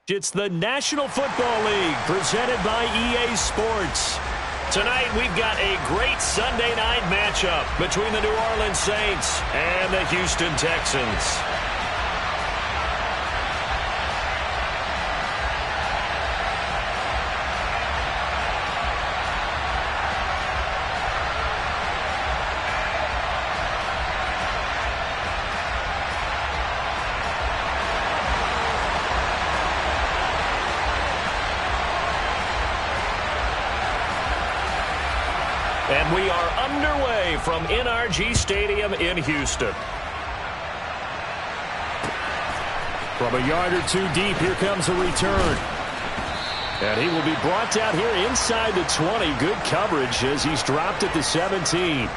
It's the National Football League presented by EA Sports. Tonight we've got a great Sunday night matchup between the New Orleans Saints and the Houston Texans. And we are underway from NRG Stadium in Houston. From a yard or two deep, here comes a return. And he will be brought down here inside the 20. Good coverage as he's dropped at the 17.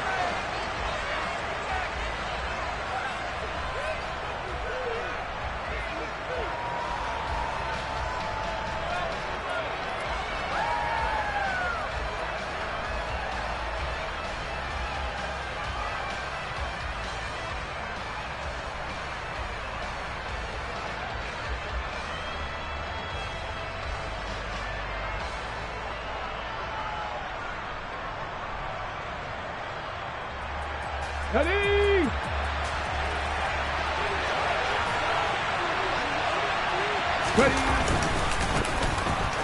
Ready! Ready!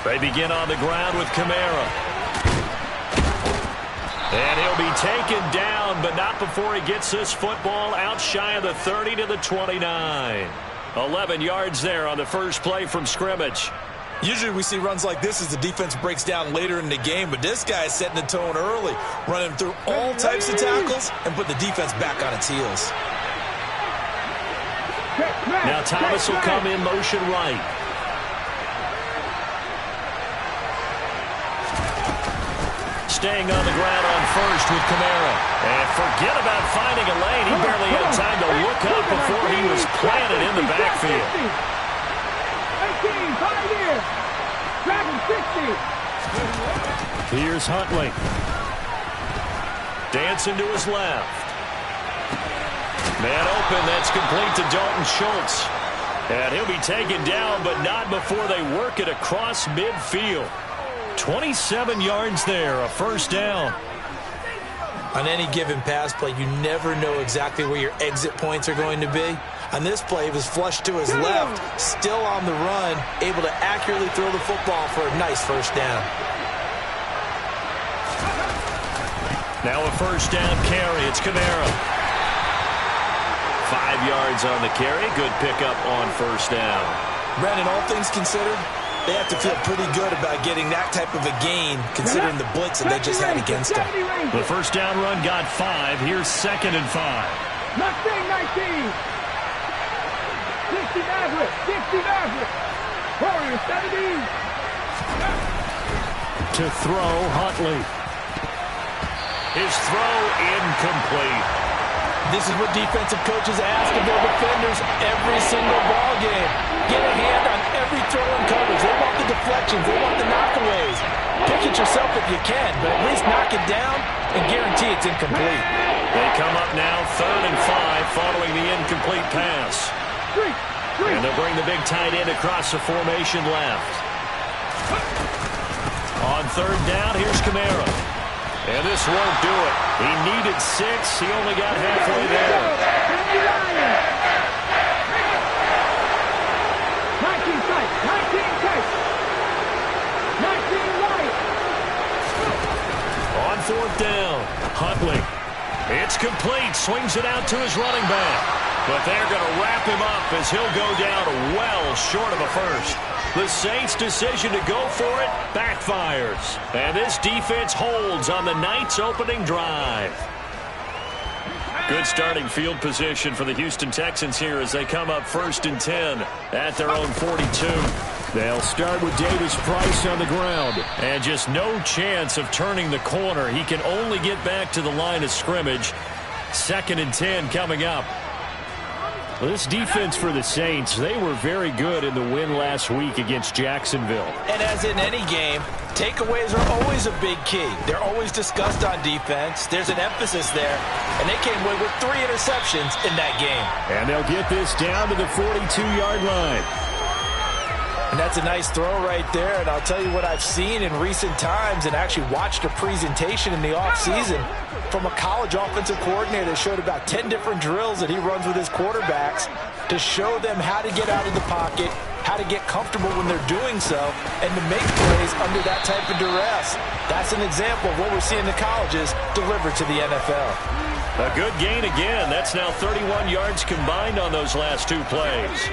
They begin on the ground with Kamara. And he'll be taken down, but not before he gets this football out shy of the 30 to the 29. 11 yards there on the first play from scrimmage. Usually we see runs like this as the defense breaks down later in the game, but this guy is setting the tone early, running through all types of tackles and put the defense back on its heels. Now Thomas will come in motion right. Staying on the ground on first with Kamara. And forget about finding a lane. He barely had time to look up before he was planted in the backfield. 18, pioneer. Dragon 60. Here's Huntley. Dancing to his left. Man open, that's complete to Dalton Schultz. And he'll be taken down, but not before they work it across midfield. 27 yards there, a first down. On any given pass play, you never know exactly where your exit points are going to be. On this play, he was flushed to his left, still on the run, able to accurately throw the football for a nice first down. Now a first down carry. It's Kamara. 5 yards on the carry. Good pickup on first down. Brandon, all things considered, they have to feel pretty good about getting that type of a gain, considering the blitz that they just had against them. The first down run got 5. Here's 2nd and 5. Mustang 19. 60 Maverick. 60 Maverick. Warrior 70. To throw, Huntley. His throw incomplete. This is what defensive coaches ask of their defenders every single ball game. Get a hand on every throw and coverage. They want the deflections. They want the knockaways. Pick it yourself if you can, but at least knock it down and guarantee it's incomplete. They come up now 3rd and 5 following the incomplete pass. And they'll bring the big tight end across the formation left. On 3rd down, here's Kamara. And this won't do it. He needed 6. He only got halfway there. 19 tight. 19 tight. 19 right. On 4th down, Huntley. It's complete. Swings it out to his running back. But they're going to wrap him up as he'll go down well short of a first. The Saints' decision to go for it backfires. And this defense holds on the night's opening drive. Good starting field position for the Houston Texans here as they come up 1st and 10 at their own 42. They'll start with Davis Price on the ground. And just no chance of turning the corner. He can only get back to the line of scrimmage. 2nd and 10 coming up. This defense for the Saints, they were very good in the win last week against Jacksonville. And as in any game, takeaways are always a big key. They're always discussed on defense. There's an emphasis there. And they came away with 3 interceptions in that game. And they'll get this down to the 42-yard line. And that's a nice throw right there. And I'll tell you what I've seen in recent times and actually watched a presentation in the offseason from a college offensive coordinator that showed about 10 different drills that he runs with his quarterbacks to show them how to get out of the pocket, how to get comfortable when they're doing so, and to make plays under that type of duress. That's an example of what we're seeing in the colleges delivered to the NFL. A good gain again. That's now 31 yards combined on those last two plays.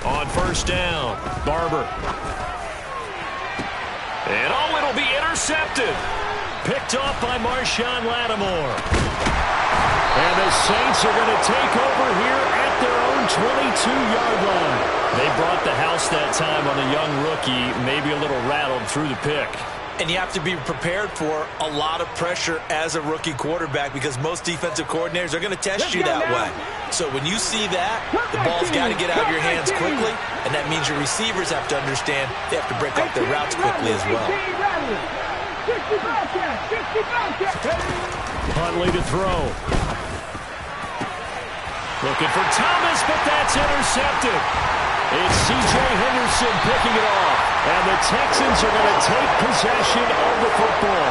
On first down, Barber. And it'll be intercepted. Picked off by Marshawn Lattimore. And the Saints are going to take over here at their own 22-yard line. They brought the house that time on the young rookie, maybe a little rattled through the pick. And you have to be prepared for a lot of pressure as a rookie quarterback because most defensive coordinators are going to test you that way. So when you see that, the ball's got to get out of your hands quickly, and that means your receivers have to understand they have to break off their routes quickly as well. Huntley to throw. Looking for Thomas, but that's intercepted. It's C.J. Henderson picking it off. And the Texans are going to take possession of the football.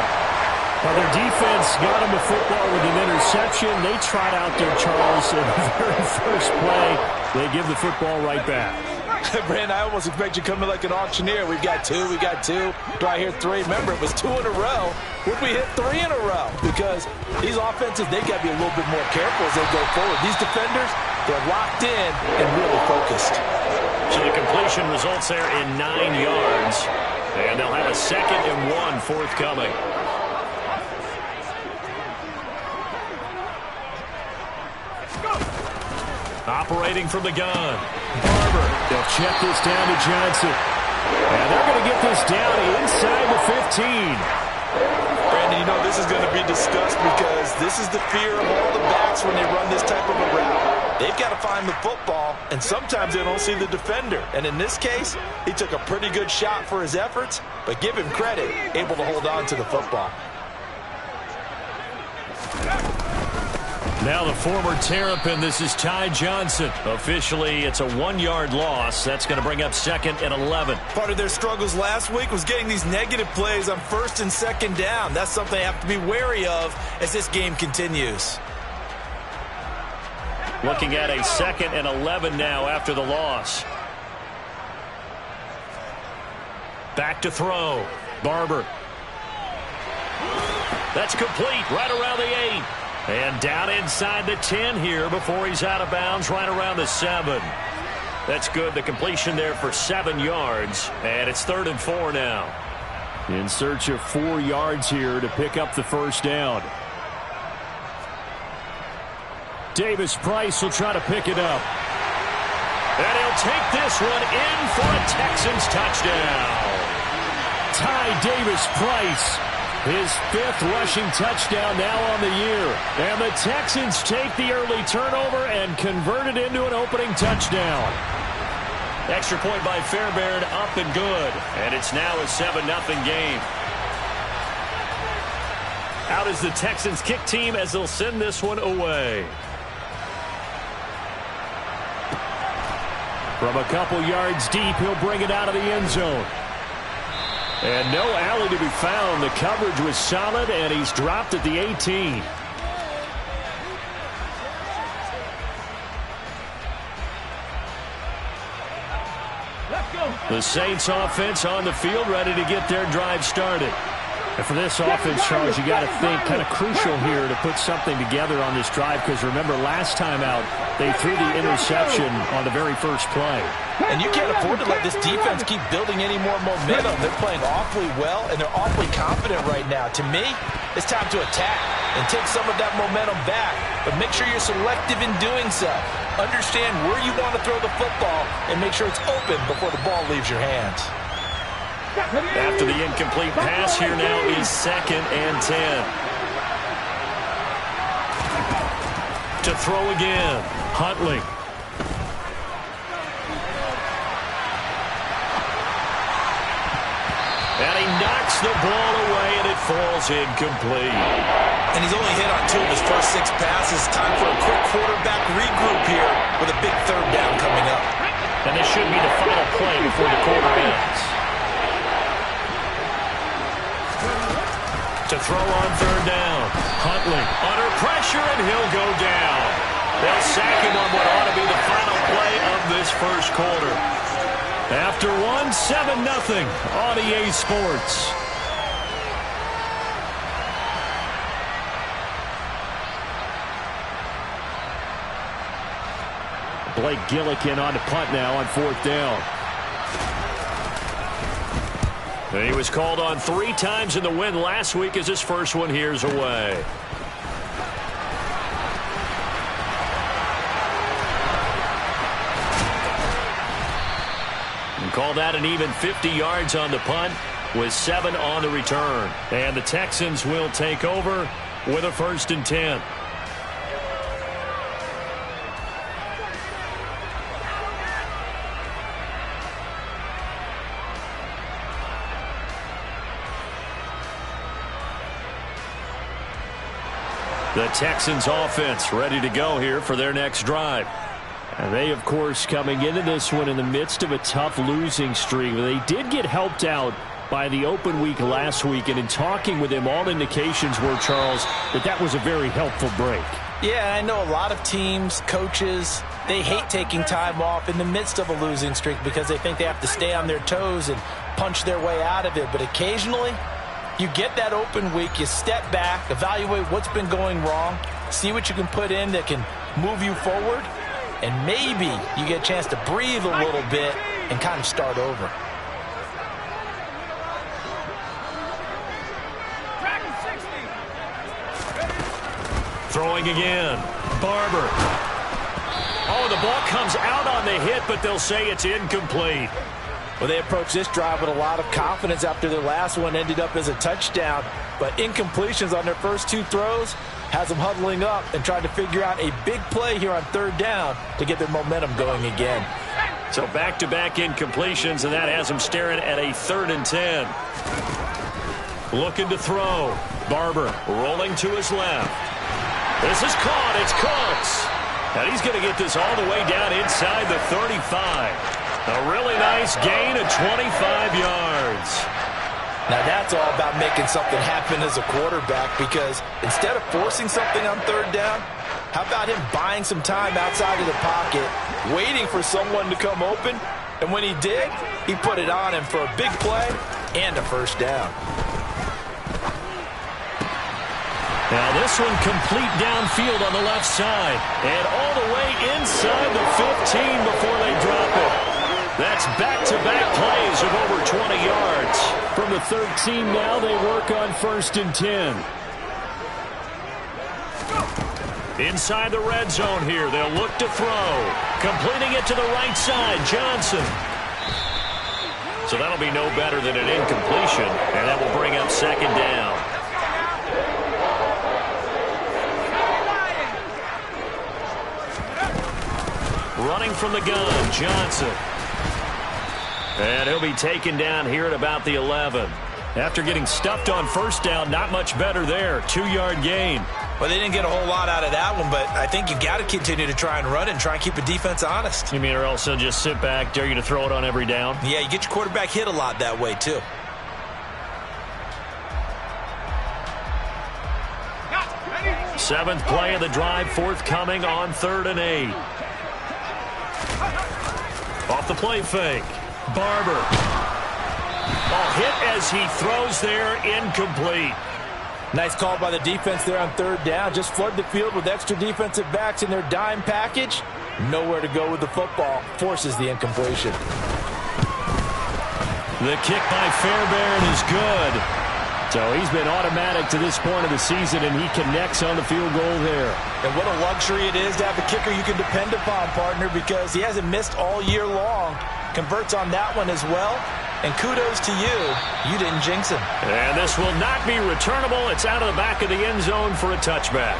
Well, their defense got him the football with an interception. They tried out there, Charles, in the very first play. They give the football right back. Brandon, I almost expect you coming like an auctioneer. We've got two. Do I hear three? Remember, it was 2 in a row. Would we hit 3 in a row? Because these offenses, they got to be a little bit more careful as they go forward. These defenders, they're locked in and really focused. So the completion results there in 9 yards. And they'll have a 2nd and 1 forthcoming. Operating from the gun. Barber. They'll check this down to Johnson. And they're going to get this down inside the 15. Brandon, you know this is going to be discussed because this is the fear of all the backs when they run this type of a route. They've got to find the football, and sometimes they don't see the defender. And in this case, he took a pretty good shot for his efforts, but give him credit, able to hold on to the football. Now the former Terrapin, this is Ty Johnson. Officially, it's a 1-yard loss. That's going to bring up 2nd and 11. Part of their struggles last week was getting these negative plays on 1st and 2nd down. That's something they have to be wary of as this game continues. Looking at a 2nd and 11 now after the loss. Back to throw. Barber. That's complete right around the 8. And down inside the 10 here before he's out of bounds right around the 7. That's good. The completion there for 7 yards. And it's 3rd and 4 now. In search of 4 yards here to pick up the first down. Davis-Price will try to pick it up. And he'll take this one in for a Texans touchdown. Ty Davis-Price. His 5th rushing touchdown now on the year. And the Texans take the early turnover and convert it into an opening touchdown. Extra point by Fairbairn, up and good. And it's now a 7-0 game. Out is the Texans kick team as they'll send this one away. From a couple yards deep, he'll bring it out of the end zone. And no alley to be found. The coverage was solid, and he's dropped at the 18. The Saints offense on the field, ready to get their drive started. And for this offense, Charles, you got to think kind of crucial here to put something together on this drive, because remember last time out, they threw the interception on the very first play. And you can't afford to let this defense keep building any more momentum. They're playing awfully well, and they're awfully confident right now. To me, it's time to attack and take some of that momentum back. But make sure you're selective in doing so. Understand where you want to throw the football and make sure it's open before the ball leaves your hands. After the incomplete pass, here now is 2nd and 10. To throw again, Huntley. And he knocks the ball away, and it falls incomplete. And he's only hit on 2 of his first 6 passes. Time for a quick quarterback regroup here with a big third down coming up. And this should be the final play before the quarter ends. To throw on third down. Huntley under pressure, and he'll go down. They'll sack him on what ought to be the final play of this first quarter. After one, 7-0 on EA Sports. Blake Gillikin on to punt now on 4th down. And he was called on 3 times in the win last week as his first one here's away. And call that an even 50 yards on the punt with 7 on the return. And the Texans will take over with a 1st and 10. The Texans offense ready to go here for their next drive. And they, of course, coming into this one in the midst of a tough losing streak. They did get helped out by the open week last week, and in talking with him, all indications were, Charles, that was a very helpful break. Yeah, I know a lot of teams, coaches, they hate taking time off in the midst of a losing streak because they think they have to stay on their toes and punch their way out of it. But occasionally, you get that open week, you step back, evaluate what's been going wrong, see what you can put in that can move you forward, and maybe you get a chance to breathe a little bit and kind of start over. Throwing again. Barber. Oh, the ball comes out on the hit, but they'll say it's incomplete. Well, they approached this drive with a lot of confidence after their last one ended up as a touchdown. But incompletions on their first 2 throws has them huddling up and trying to figure out a big play here on 3rd down to get their momentum going again. So back-to-back incompletions, and that has them staring at a 3rd and 10. Looking to throw. Barber rolling to his left. This is caught. It's Cooks. And he's going to get this all the way down inside the 35. A really nice gain of 25 yards. Now that's all about making something happen as a quarterback, because instead of forcing something on 3rd down, how about him buying some time outside of the pocket, waiting for someone to come open, and when he did, he put it on him for a big play and a 1st down. Now this one complete downfield on the left side, and all the way inside the 15 before they drop it. That's back-to-back plays of over 20 yards. From the 13 now, they work on 1st and 10. Inside the red zone here, they'll look to throw. Completing it to the right side, Johnson. So that'll be no better than an incompletion, and that will bring up 2nd down. Running from the gun, Johnson. And he'll be taken down here at about the 11. After getting stuffed on 1st down, not much better there. 2-yard gain. Well, they didn't get a whole lot out of that one, but I think you got to continue to try and run it and try and keep the defense honest. You mean, or else they'll just sit back, dare you to throw it on every down? Yeah, you get your quarterback hit a lot that way, too. Seventh play of the drive, forthcoming on 3rd and 8. Off the play fake. Barber. Ball hit as he throws there, incomplete. Nice call by the defense there on 3rd down. Just flood the field with extra defensive backs in their dime package. Nowhere to go with the football. Forces the incompletion. The kick by Fairbairn is good. So he's been automatic to this point of the season, and he connects on the field goal there. And what a luxury it is to have a kicker you can depend upon, partner, because he hasn't missed all year long. Converts on that one as well. And kudos to you. You didn't jinx him. And this will not be returnable. It's out of the back of the end zone for a touchback.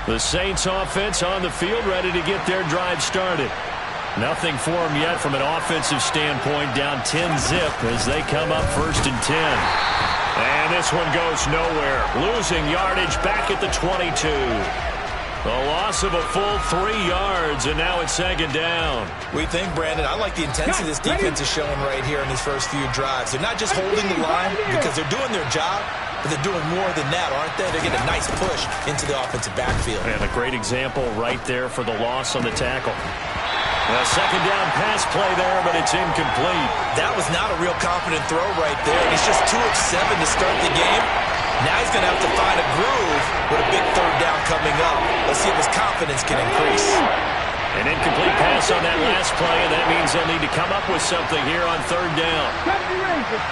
The Saints offense on the field, ready to get their drive started. Nothing for them yet from an offensive standpoint, down 10-zip as they come up 1st and 10. And this one goes nowhere. Losing yardage back at the 22. A loss of a full 3 yards, and now it's 2nd down. We think, Brandon, I like the intensity this defense is showing right here in these first few drives. They're not just holding the line because they're doing their job, but they're doing more than that, aren't they? They're getting a nice push into the offensive backfield. And a great example right there for the loss on the tackle. A 2nd down pass play there, but it's incomplete. That was not a real confident throw right there. He's just 2 of 7 to start the game. Now he's going to have to find a groove with a big 3rd down coming up. Let's see if his confidence can increase. An incomplete pass on that last play, and that means they'll need to come up with something here on 3rd down. 70 Rangers,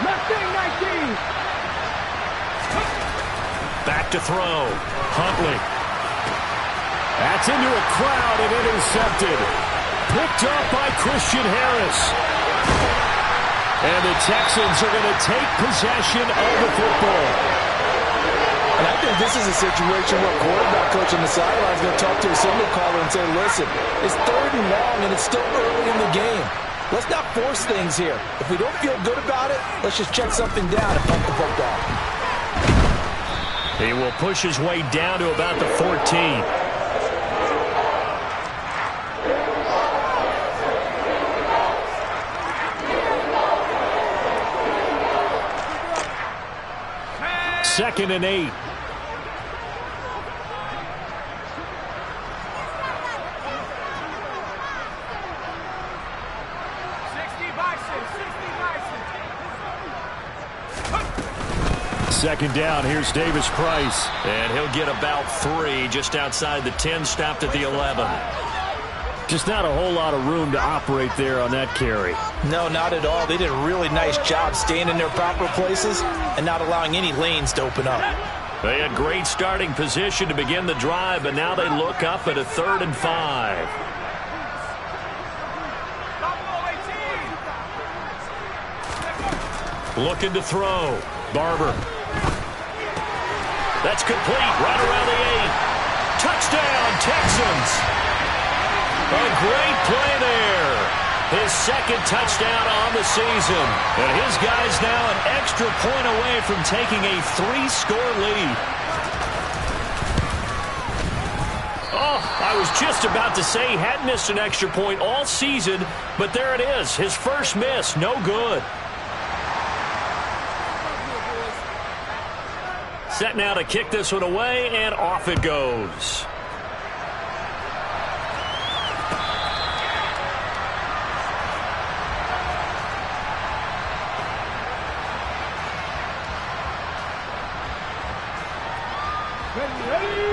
left wing 19. Back to throw. Huntley. That's into a crowd and intercepted. Picked up by Christian Harris. And the Texans are going to take possession of the football. And I think this is a situation where a quarterback coach on the sideline is going to talk to his signal caller and say, listen, it's 3rd and long and it's still early in the game. Let's not force things here. If we don't feel good about it, let's just check something down and punt the football. He will push his way down to about the 14. Second and 8. Second down, here's Davis Price. And he'll get about 3 just outside the 10, stopped at the 11. Just not a whole lot of room to operate there on that carry. No, not at all. They did a really nice job staying in their proper places and not allowing any lanes to open up. They had great starting position to begin the drive, but now they look up at a 3rd and 5. Looking to throw. Barber. That's complete right around the 8. Touchdown, Texans. A great play there. His 2nd touchdown on the season. And his guys now an extra point away from taking a 3-score lead. Oh, I was just about to say he hadn't missed an extra point all season, but there it is. His first miss, no good. Set now to kick this one away, and off it goes.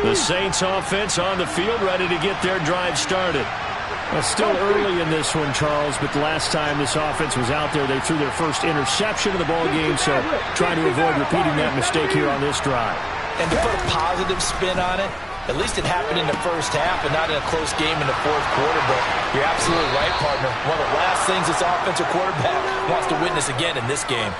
The Saints offense on the field, ready to get their drive started. Well, still early in this one, Charles, but the last time this offense was out there, they threw their first interception of the ball game, so trying to avoid repeating that mistake here on this drive. And to put a positive spin on it, at least it happened in the first half and not in a close game in the 4th quarter, but you're absolutely right, partner. One of the last things this offensive quarterback wants to witness again in this game.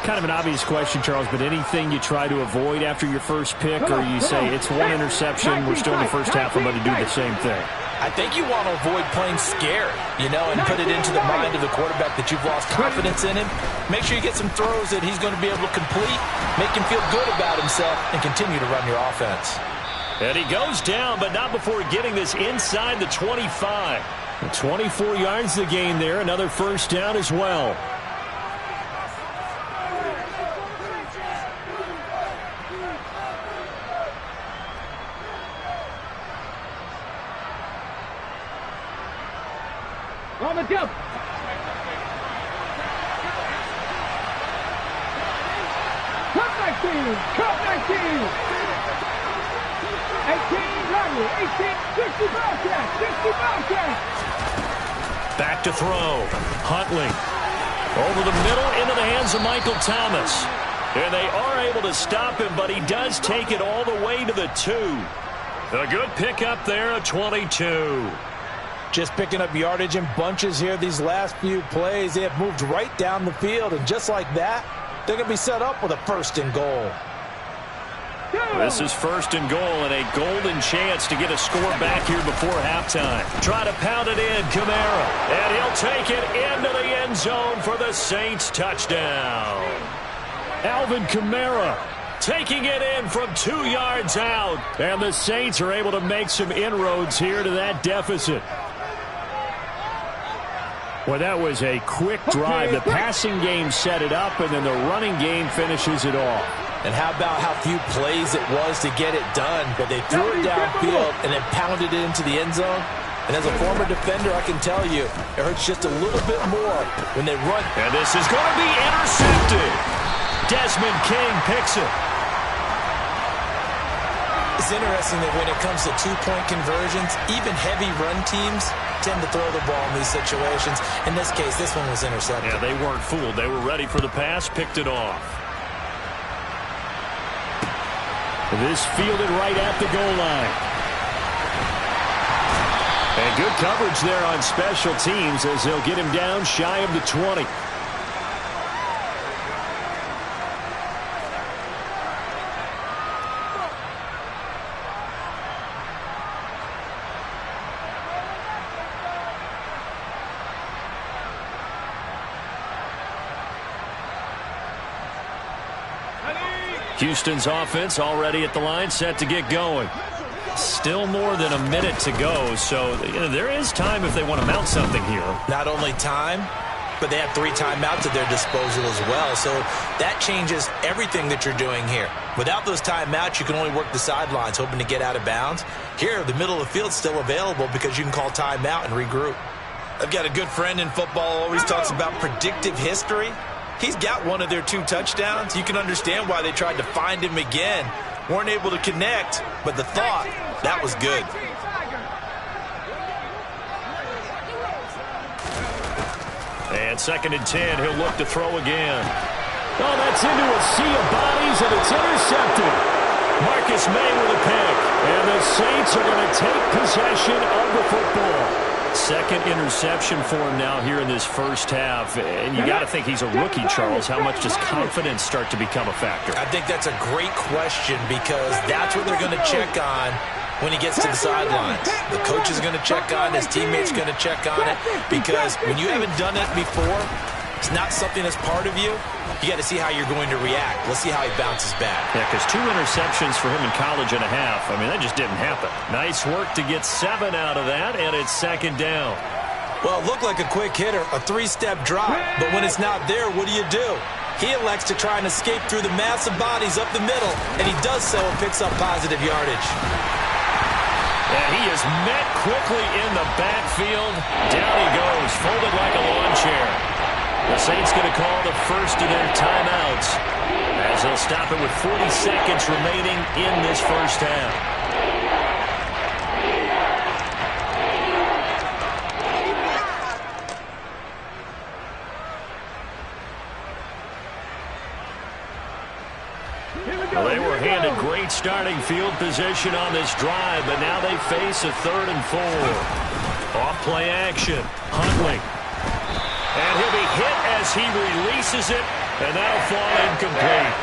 Kind of an obvious question, Charles, but anything you try to avoid after your first pick, or you say it's one interception, we're still in the first half, I'm going to do the same thing? I think you want to avoid playing scared, and put it into the mind of the quarterback that you've lost confidence in him. Make sure you get some throws that he's going to be able to complete, make him feel good about himself, and continue to run your offense. And he goes down, but not before getting this inside the 25. 24 yards to gain there, another first down as well. On the jump. Cut 19. Cut 19. 18, Rodney. 18, 65 catch. 65 catch. Back to throw. Huntley. Over the middle into the hands of Michael Thomas. And they are able to stop him, but he does take it all the way to the 2. A good pickup there, a 22. Just picking up yardage in bunches here these last few plays. They have moved right down the field, and just like that, they're going to be set up with a 1st and goal. This is 1st and goal and a golden chance to get a score back here before halftime. Try to pound it in, Kamara. And he'll take it into the end zone for the Saints touchdown. Alvin Kamara taking it in from 2 yards out. And the Saints are able to make some inroads here to that deficit. Well, that was a quick drive. The passing game set it up, and then the running game finishes it off. And how about how few plays it was to get it done, but they threw it downfield and then pounded it into the end zone. And as a former defender, I can tell you, it hurts just a little bit more when they run. And this is going to be intercepted. Desmond King picks it. It's interesting that when it comes to two-point conversions, even heavy run teams tend to throw the ball in these situations. In this case, this one was intercepted. Yeah, they weren't fooled. They were ready for the pass, picked it off. This fielded right at the goal line. And good coverage there on special teams as they'll get him down shy of the 20. Houston's offense already at the line, set to get going. Still more than a minute to go, so there is time if they want to mount something here. Not only time, but they have 3 timeouts at their disposal as well, so that changes everything that you're doing here. Without those timeouts, you can only work the sidelines, hoping to get out of bounds. Here, the middle of the field's still available because you can call timeout and regroup. I've got a good friend in football, always talks about predictive history. He's got one of their 2 touchdowns. You can understand why they tried to find him again. Weren't able to connect, but the thought, that was good. And 2nd and 10, he'll look to throw again. Oh, that's into a sea of bodies, and it's intercepted. Marcus May with a pick. And the Saints are going to take possession of the football. 2nd interception for him now here in this first half. And you got to think he's a rookie, Charles. How much does confidence start to become a factor? I think that's a great question because that's what they're going to check on when he gets to the sidelines. The coach is going to check on it. His teammates are going to check on it because when you haven't done it before, it's not something that's part of you. You got to see how you're going to react. Let's see how he bounces back. Yeah, because 2 interceptions for him in college and a half. I mean, that just didn't happen. Nice work to get 7 out of that, and it's 2nd down. Well, it looked like a quick hitter, a 3-step drop. But when it's not there, what do? He elects to try and escape through the massive bodies up the middle, and he does so and picks up positive yardage. And he is met quickly in the backfield. Down he goes, folded like a lawn chair. The Saints going to call the first of their timeouts as they'll stop it with 40 seconds remaining in this first half. Well, they were handed great starting field position on this drive, but now they face a 3rd and 4. Off play action. Huntley. And he'll be hit as he releases it, and that'll fall incomplete.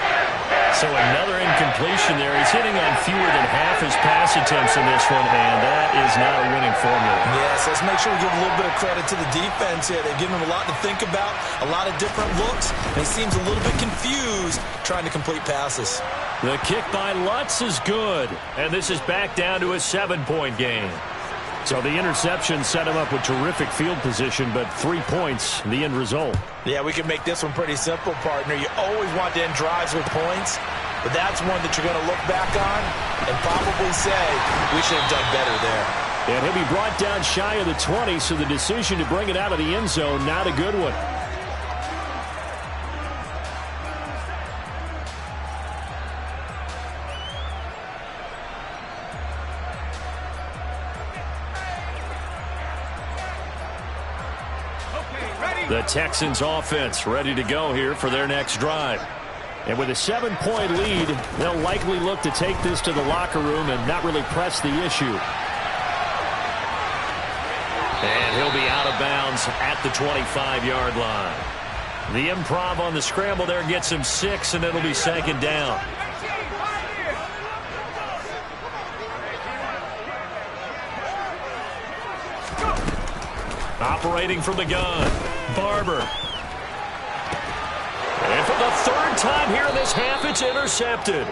So another incompletion there. He's hitting on fewer than half his pass attempts in this one, and that is not a winning formula. Yes, let's make sure we give a little bit of credit to the defense here. They've given him a lot to think about, a lot of different looks, and he seems a little bit confused trying to complete passes. The kick by Lutz is good, and this is back down to a 7-point game. So the interception set him up with terrific field position, but 3 points, the end result. Yeah, we can make this one pretty simple, partner. You always want to end drives with points, but that's one that you're going to look back on and probably say, we should have done better there. And he'll be brought down shy of the 20, so the decision to bring it out of the end zone, not a good one. The Texans offense ready to go here for their next drive. And with a 7-point lead, they'll likely look to take this to the locker room and not really press the issue. And he'll be out of bounds at the 25-yard line. The improv on the scramble there gets him 6, and it'll be 2nd down. Operating from the gun, Barber. And for the third time here in this half, it's intercepted.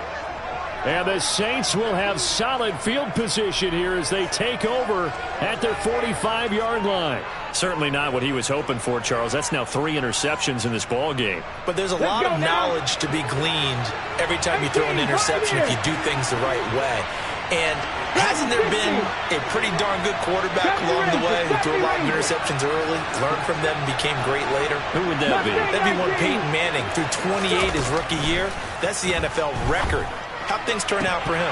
And the Saints will have solid field position here as they take over at their 45-yard line. Certainly not what he was hoping for, Charles. That's now 3 interceptions in this ball game. But there's a lot of knowledge to be gleaned every time you throw an interception if you do things the right way. And hasn't there been a pretty darn good quarterback along the way who threw a lot of interceptions early, learned from them, and became great later? Who would that be? That'd be one Peyton Manning. Through 28 his rookie year, that's the NFL record. How'd things turn out for him?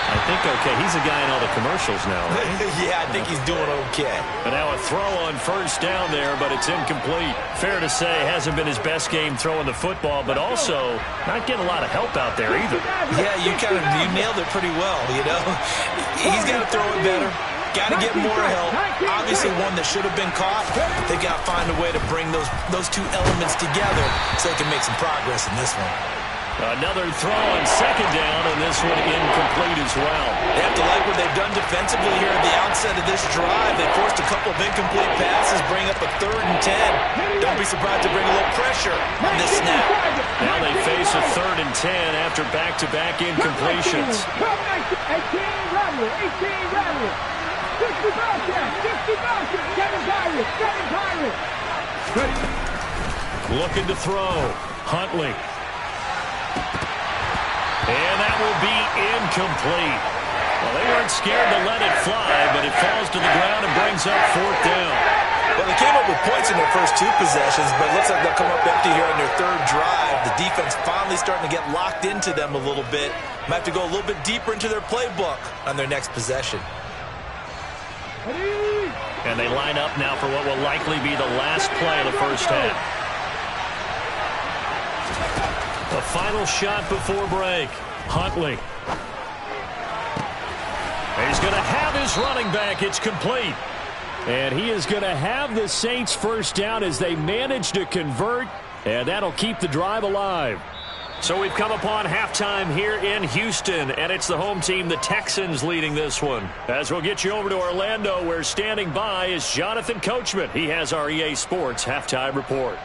I think okay. He's a guy in all the commercials now, right? Yeah, I think he's doing okay. And now a throw on first down there, but it's incomplete. Fair to say, hasn't been his best game throwing the football, but also not getting a lot of help out there either. Yeah, you nailed it pretty well, you know. He's got to throw it better. Got to get more help. Obviously one that should have been caught. They got to find a way to bring those two elements together so they can make some progress in this one. Another throw on second down, and this one incomplete as well. They have to like what they've done defensively here at the outset of this drive. They forced a couple of incomplete passes, bring up a 3rd and 10. Don't be surprised to bring a little pressure on this snap. Now they face a 3rd and 10 after back-to-back incompletions. 18 Rattler, 18 Rattler. 60 Bobcats, 7 Pirates. Looking to throw. Huntley. And that will be incomplete. Well, they weren't scared to let it fly, but it falls to the ground and brings up 4th down. Well, they came up with points in their first 2 possessions, but it looks like they'll come up empty here on their 3rd drive. The defense finally starting to get locked into them a little bit. Might have to go a little bit deeper into their playbook on their next possession. And they line up now for what will likely be the last play of the first half. The final shot before break. Huntley. He's going to have his running back. It's complete. And he is going to have the Saints first down as they manage to convert, and that'll keep the drive alive. So we've come upon halftime here in Houston, and it's the home team, the Texans, leading this one. As we'll get you over to Orlando, where standing by is Jonathan Coachman. He has our EA Sports halftime report.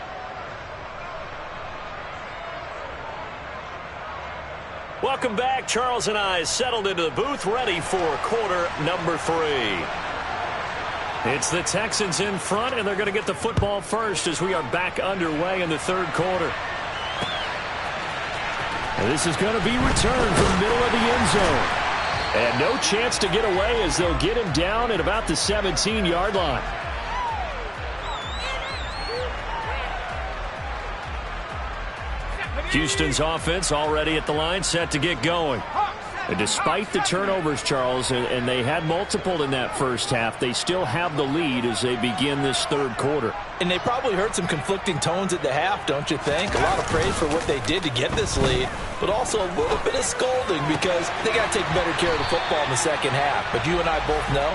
Welcome back. Charles and I settled into the booth, ready for quarter number 3. It's the Texans in front, and they're going to get the football first as we are back underway in the 3rd quarter. And this is going to be returned from the middle of the end zone. And no chance to get away as they'll get him down at about the 17-yard line. Houston's offense already at the line, set to get going. And despite the turnovers, Charles, and they had multiple in that first half, they still have the lead as they begin this 3rd quarter. And they probably heard some conflicting tones at the half, don't you think? A lot of praise for what they did to get this lead, but also a little bit of scolding because they got to take better care of the football in the second half. But you and I both know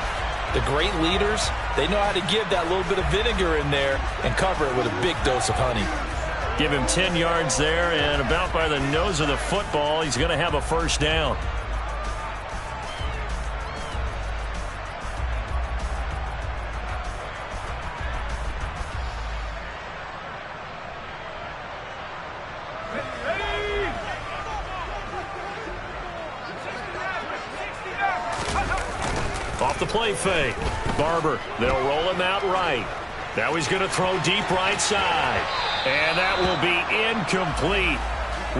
the great leaders, they know how to give that little bit of vinegar in there and cover it with a big dose of honey. Give him 10 yards there, and about by the nose of the football, he's going to have a first down. Off the play fake. Barber, they'll roll him out right. Now he's going to throw deep right side. And that will be incomplete.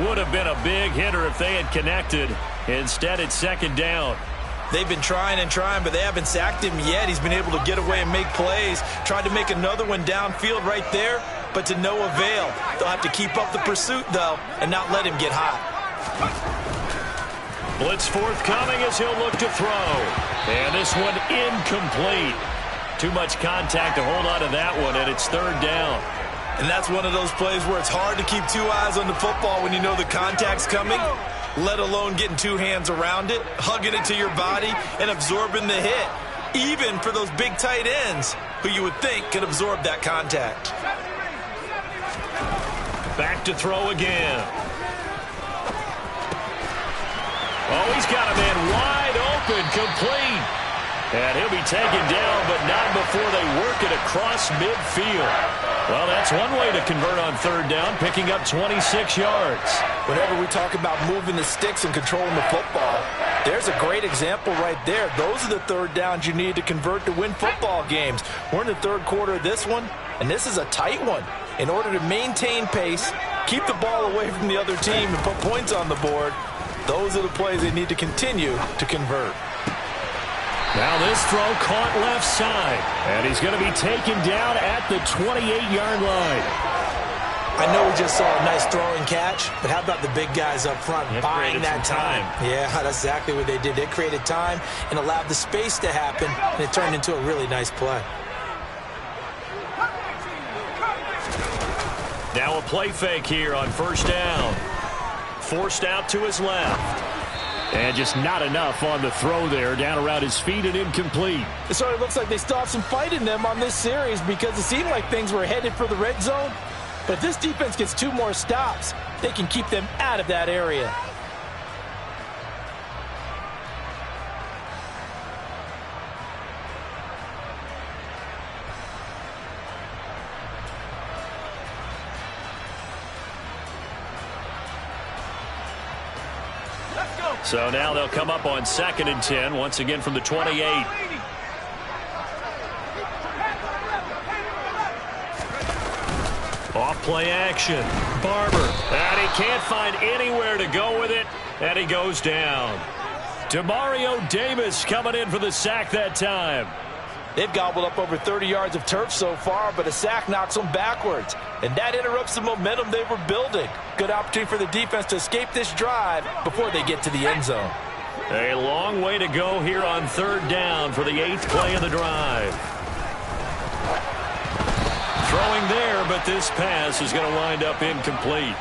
Would have been a big hitter if they had connected. Instead, it's 2nd down. They've been trying and trying, but they haven't sacked him yet. He's been able to get away and make plays. Tried to make another one downfield right there, but to no avail. They'll have to keep up the pursuit, though, and not let him get hot. Blitz forthcoming as he'll look to throw. And this one incomplete. Too much contact to hold on to that one, and it's 3rd down. And that's one of those plays where it's hard to keep 2 eyes on the football when you know the contact's coming, let alone getting 2 hands around it, hugging it to your body, and absorbing the hit, even for those big tight ends who you would think could absorb that contact. Back to throw again. Oh, he's got a man wide open, complete. And he'll be taken down, but not before they work it across midfield. Well, that's one way to convert on third down, picking up 26 yards. Whenever we talk about moving the sticks and controlling the football, there's a great example right there. Those are the third downs you need to convert to win football games. We're in the third quarter of this one, and this is a tight one. In order to maintain pace, keep the ball away from the other team, and put points on the board, those are the plays they need to continue to convert. Now this throw caught left side, and he's going to be taken down at the 28-yard line. I know we just saw a nice throw and catch, but how about the big guys up front buying that time? Yeah, that's exactly what they did. They created time and allowed the space to happen, and it turned into a really nice play. Now a play fake here on first down. Forced out to his left. And just not enough on the throw there, down around his feet and incomplete. It sort of looks like they still have some fight in them on this series because it seemed like things were headed for the red zone. But if this defense gets 2 more stops, they can keep them out of that area. So now they'll come up on 2nd and 10, once again from the 28. Off play action. Barber. And he can't find anywhere to go with it, and he goes down. Demario Davis coming in for the sack that time. They've gobbled up over 30 yards of turf so far, but a sack knocks them backwards. And that interrupts the momentum they were building. Good opportunity for the defense to escape this drive before they get to the end zone. A long way to go here on third down for the 8th play of the drive. Throwing there, but this pass is going to wind up incomplete.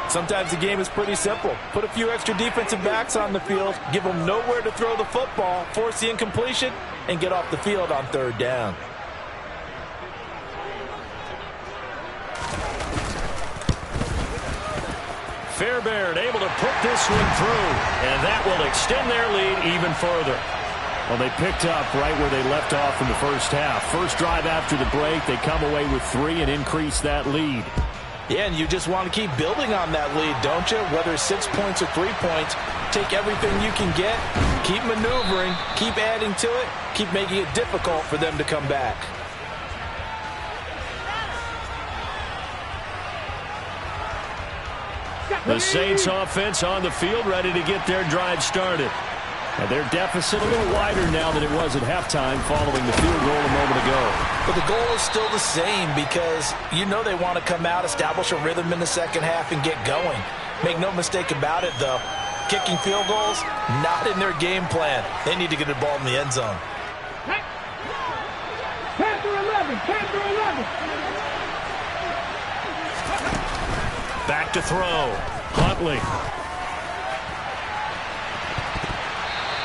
Sometimes the game is pretty simple. Put a few extra defensive backs on the field, give them nowhere to throw the football, force the incompletion, and get off the field on third down. Fairbairn able to put this one through, and that will extend their lead even further. Well, they picked up right where they left off in the first half. First drive after the break, they come away with 3 and increase that lead. Yeah, and you just want to keep building on that lead, don't you? Whether it's 6 points or 3 points, take everything you can get, keep maneuvering, keep adding to it, keep making it difficult for them to come back. The Saints offense on the field, ready to get their drive started. And their deficit a little wider now than it was at halftime following the field goal a moment ago. But the goal is still the same because you know they want to come out, establish a rhythm in the second half, and get going. Make no mistake about it, though. Kicking field goals, not in their game plan. They need to get the ball in the end zone. 10 through 11, 10 through 11. Back to throw. Huntley.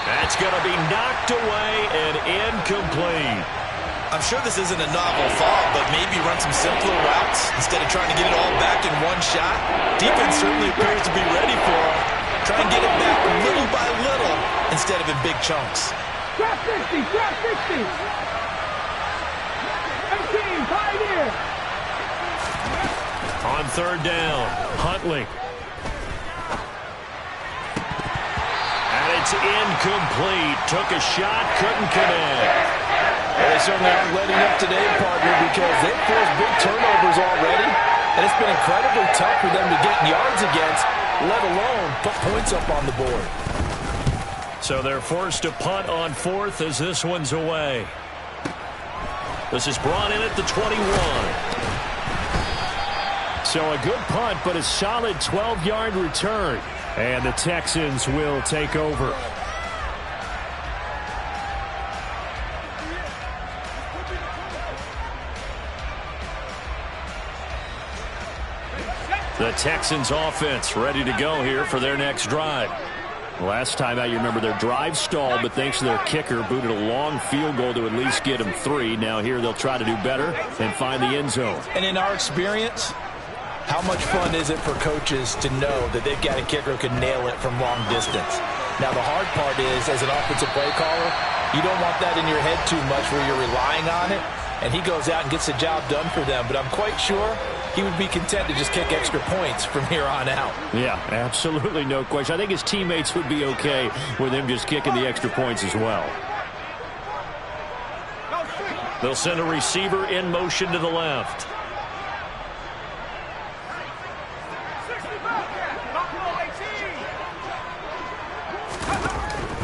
That's going to be knocked away and incomplete. I'm sure this isn't a novel thought, but maybe run some simpler routes instead of trying to get it all back in one shot. Defense certainly appears to be ready for it. Try and get it back little by little instead of in big chunks. Drop 60, drop 60. 18, pioneer. On third down, Huntley. And it's incomplete. Took a shot, couldn't connect. Well, they certainly aren't letting up today, partner, because they've forced big turnovers already. And it's been incredibly tough for them to get yards against, let alone put points up on the board. So they're forced to punt on 4th as this one's away. This is brought in at the 21. So a good punt, but a solid 12-yard return. And the Texans will take over. The Texans offense ready to go here for their next drive. Last time out, you remember their drive stalled, but thanks to their kicker, booted a long field goal to at least get them 3. Now here they'll try to do better and find the end zone. And in our experience, how much fun is it for coaches to know that they've got a kicker who can nail it from long distance? Now, the hard part is, as an offensive play caller, You don't want that in your head too much where you're relying on it, and he goes out and gets the job done for them. But I'm quite sure he would be content to just kick extra points from here on out. Yeah, absolutely no question. I think his teammates would be okay with him just kicking the extra points as well. They'll send a receiver in motion to the left.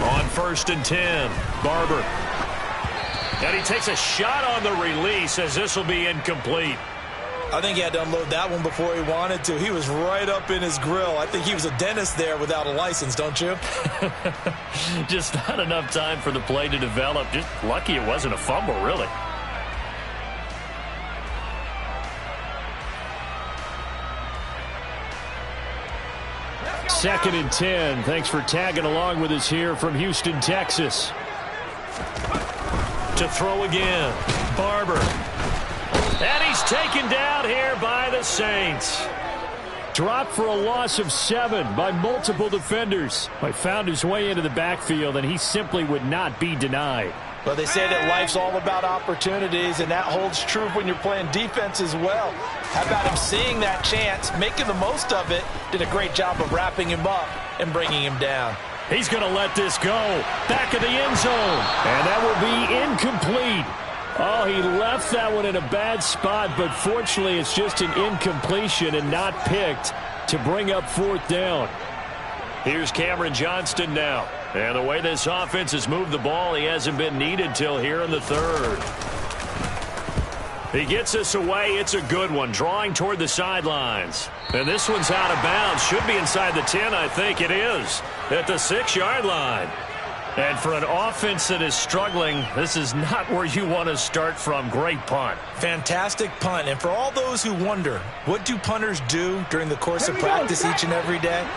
On 1st and 10, Barber. And he takes a shot on the release as this will be incomplete. I think he had to unload that one before he wanted to. He was right up in his grill. I think he was a dentist there without a license, don't you? Just not enough time for the play to develop. Just lucky it wasn't a fumble, really. Second and 10. Thanks for tagging along with us here from Houston, Texas. To throw again, Barber. And he's taken down here by the Saints. Dropped for a loss of 7 by multiple defenders. He found his way into the backfield, and he simply would not be denied. Well, they say that life's all about opportunities, and that holds true when you're playing defense as well. How about him seeing that chance, making the most of it, did a great job of wrapping him up and bringing him down. He's going to let this go. Back of the end zone. And that will be incomplete. Oh, he left that one in a bad spot, but fortunately it's just an incompletion and not picked to bring up 4th down. Here's Cameron Johnston now. And the way this offense has moved the ball, he hasn't been needed till here in the 3rd. He gets us away. It's a good one, drawing toward the sidelines. And this one's out of bounds. Should be inside the 10, I think it is, at the 6-yard line. And for an offense that is struggling, this is not where you want to start from. Great punt. Fantastic punt. And for all those who wonder, what do punters do during the course of practice each and every day?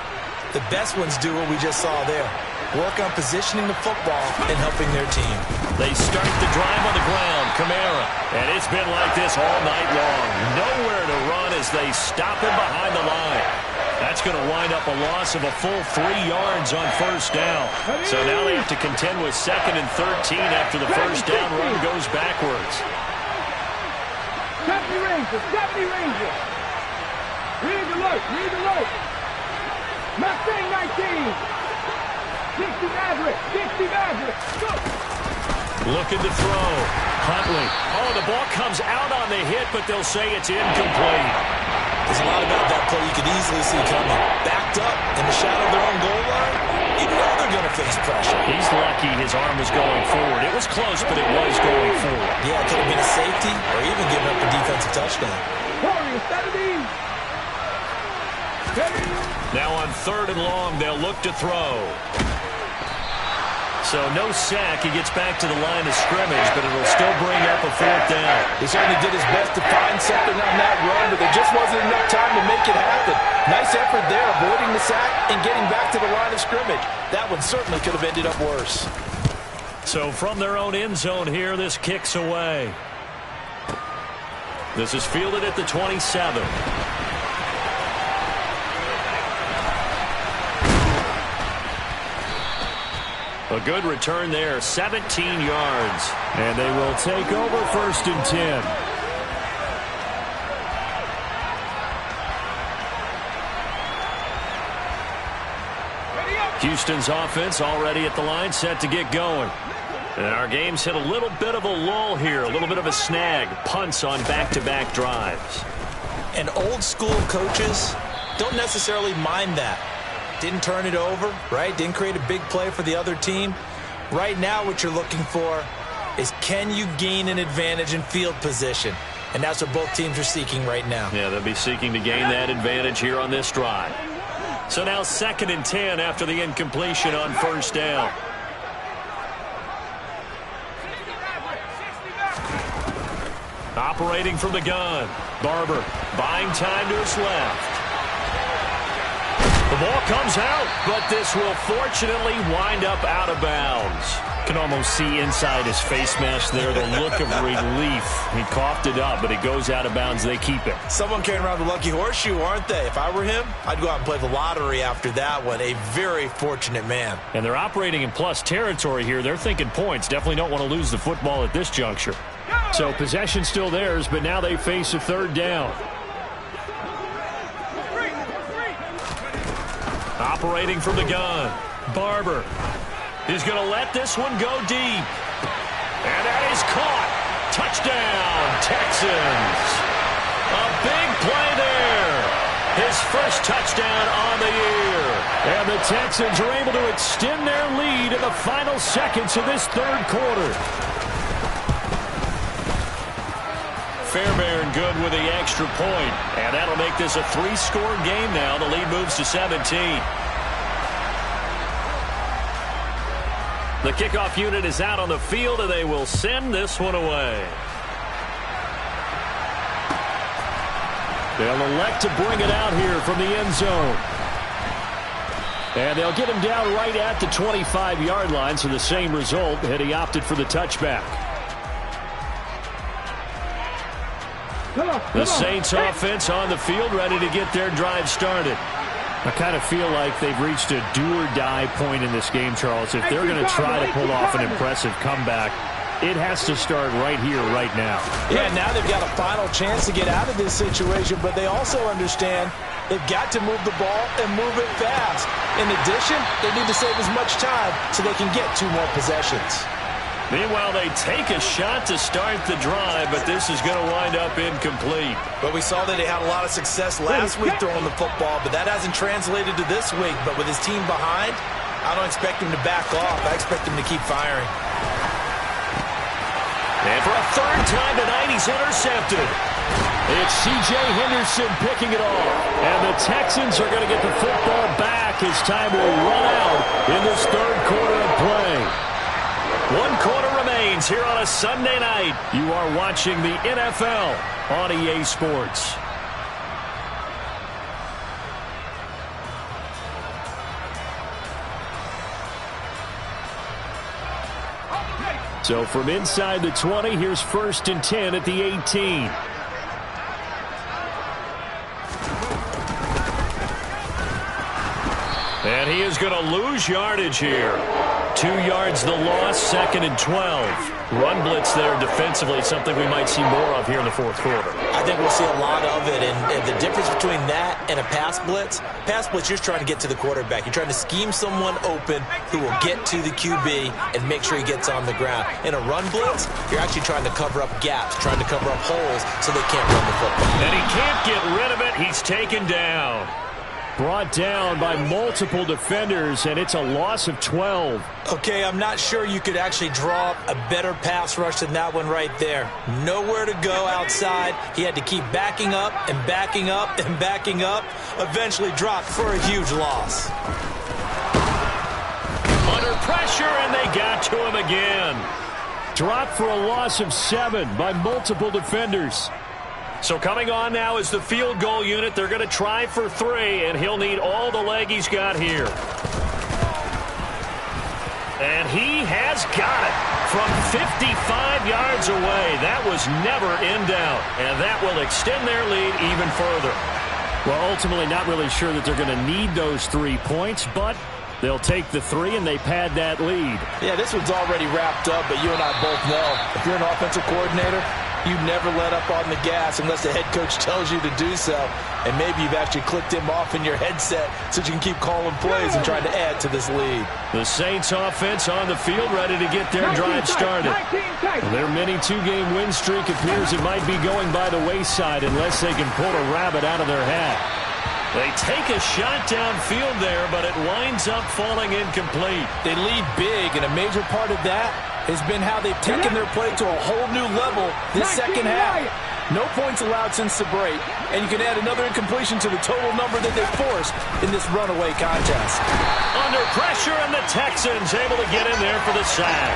The best ones do what we just saw there. Work on positioning the football and helping their team. They start the drive on the ground. Kamara. And it's been like this all night long. Nowhere to run as they stop him behind the line. That's going to wind up a loss of a full 3 yards on 1st down. So now they have to contend with 2nd and 13 after the 1st down run goes backwards. Deputy Ranger, Deputy Ranger. Read alert, read alert. Mustang 19. 60 Maverick, 60 Maverick. Go. Looking to throw. Huntley. Oh, the ball comes out on the hit, but they'll say it's incomplete. There's a lot about that play you could easily see coming. Backed up in the shadow of their own goal line, you know they're going to face pressure. He's lucky his arm was going forward. It was close, but it was going forward. Yeah, it could have been a safety or even giving up a defensive touchdown. Now on 3rd and long, they'll look to throw. So no sack. He gets back to the line of scrimmage, but it'll still bring up a 4th down. He certainly did his best to find something on that run, but there just wasn't enough time to make it happen. Nice effort there, avoiding the sack and getting back to the line of scrimmage. That one certainly could have ended up worse. So from their own end zone here, this kicks away. This is fielded at the 27. A good return there, 17 yards. And they will take over 1st and 10. Houston's offense already at the line, set to get going. And our game's hit a little bit of a lull here, a little bit of a snag. Punts on back-to-back drives. And old school coaches don't necessarily mind that. Didn't turn it over, right? Didn't create a big play for the other team. Right now what you're looking for is, can you gain an advantage in field position? And that's what both teams are seeking right now. Yeah, they'll be seeking to gain that advantage here on this drive. So now 2nd and 10 after the incompletion on 1st down. Operating from the gun. Barber buying time to his left. The ball comes out, but this will fortunately wind up out of bounds. Can almost see inside his face mask there the look of relief. He coughed it up, but it goes out of bounds. They keep it. Someone carrying around the lucky horseshoe, aren't they? If I were him, I'd go out and play the lottery after that one. A very fortunate man. And they're operating in plus territory here. They're thinking points. Definitely don't want to lose the football at this juncture. So possession still theirs, but now they face a third down. Operating from the gun, Barber is going to let this one go deep. And that is caught. Touchdown, Texans. A big play there. His first touchdown on the year. And the Texans are able to extend their lead in the final seconds of this third quarter. Fairbairn good with the extra point. And that'll make this a 3-score game now. The lead moves to 17. The kickoff unit is out on the field, and they will send this one away. They'll elect to bring it out here from the end zone. And they'll get him down right at the 25-yard line, so the same result had he opted for the touchback. The Saints offense on the field, ready to get their drive started. I kind of feel like they've reached a do-or-die point in this game, Charles. If they're going to try to pull off an impressive comeback, it has to start right here, right now. Yeah, now they've got a final chance to get out of this situation, but they also understand they've got to move the ball and move it fast. In addition, they need to save as much time so they can get 2 more possessions. Meanwhile, they take a shot to start the drive, but this is going to wind up incomplete. But we saw that they had a lot of success last week throwing the football, but that hasn't translated to this week. But with his team behind, I don't expect him to back off. I expect him to keep firing. And for a third time tonight, he's intercepted. It's C.J. Henderson picking it off. And the Texans are going to get the football back as time will run out in this third quarter of play. 1 quarter remains here on a Sunday night. You are watching the NFL on EA Sports. So from inside the 20, here's 1st and 10 at the 18. And he is going to lose yardage here. 2 yards the loss, 2nd and 12. Run blitz there defensively, something we might see more of here in the fourth quarter. I think we'll see a lot of it, and the difference between that and a pass blitz, you're just trying to get to the quarterback. You're trying to scheme someone open who will get to the QB and make sure he gets on the ground. In a run blitz, you're actually trying to cover up gaps, trying to cover up holes so they can't run the football. And he can't get rid of it. He's taken down. Brought down by multiple defenders, and it's a loss of 12. Okay, I'm not sure you could actually draw up a better pass rush than that one right there. Nowhere to go outside. He had to keep backing up and backing up and backing up. Eventually dropped for a huge loss. Under pressure, and they got to him again. Dropped for a loss of 7 by multiple defenders. So coming on now is the field goal unit. They're going to try for 3, and he'll need all the leg he's got here. And he has got it from 55 yards away. That was never in doubt, and that will extend their lead even further. Well, ultimately not really sure that they're going to need those 3 points, but they'll take the 3 and they pad that lead. Yeah, this one's already wrapped up, but you and I both know if you're an offensive coordinator, you never let up on the gas unless the head coach tells you to do so. And maybe you've actually clicked him off in your headset so you can keep calling plays and trying to add to this lead. The Saints offense on the field ready to get their drive started. Their mini 2-game win streak appears it might be going by the wayside unless they can pull a rabbit out of their hat. They take a shot downfield there, but it winds up falling incomplete. They lead big, and a major part of that has been how they've taken their play to a whole new level this second half. No points allowed since the break, and you can add another incompletion to the total number that they forced in this runaway contest. Under pressure, and the Texans able to get in there for the sack.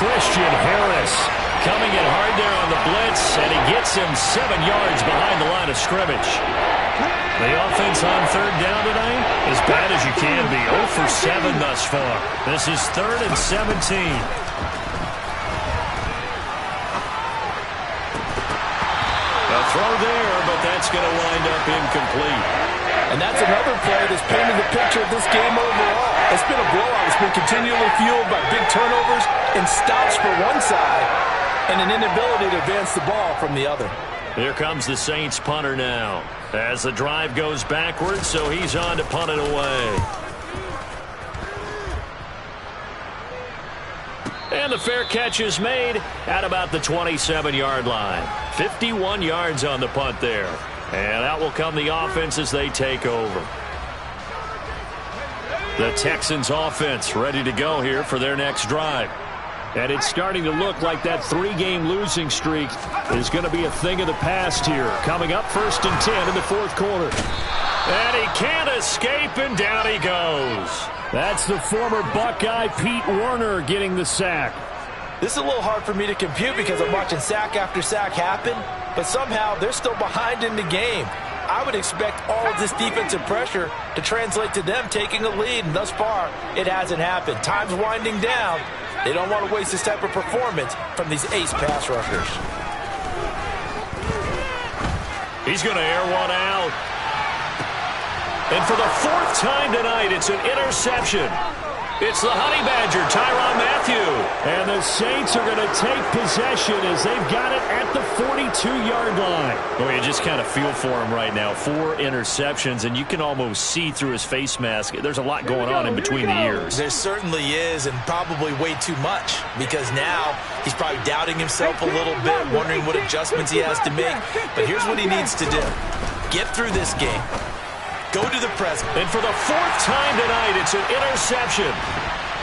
Christian Harris coming in hard there on the blitz, and he gets him 7 yards behind the line of scrimmage. The offense on third down tonight, as bad as you can be. 0 for 7 thus far. This is 3rd and 17. A throw there, but that's going to wind up incomplete. And that's another play that's painted the picture of this game overall. It's been a blowout. It's been continually fueled by big turnovers and stops for one side and an inability to advance the ball from the other. Here comes the Saints punter now. As the drive goes backwards, so he's on to punt it away. And the fair catch is made at about the 27-yard line. 51 yards on the punt there. And out will come the offense as they take over. The Texans offense ready to go here for their next drive. And it's starting to look like that 3-game losing streak is going to be a thing of the past here. Coming up 1st and 10 in the 4th quarter. And he can't escape, and down he goes. That's the former Buckeye Pete Werner getting the sack. This is a little hard for me to compute because I'm watching sack after sack happen, but somehow they're still behind in the game. I would expect all of this defensive pressure to translate to them taking a lead, and thus far, it hasn't happened. Time's winding down. They don't want to waste this type of performance from these ace pass rushers. He's going to air one out. And for the 4th time tonight, it's an interception. It's the Honey Badger, Tyrann Mathieu. And the Saints are going to take possession as they've got it at the 42-yard line. Well, you just kind of feel for him right now. 4 interceptions, and you can almost see through his face mask. There's a lot going on in between the ears. There certainly is, and probably way too much, because now he's probably doubting himself a little bit, wondering what adjustments he has to make. But here's what he needs to do. Get through this game. Go to the present. And for the 4th time tonight, it's an interception.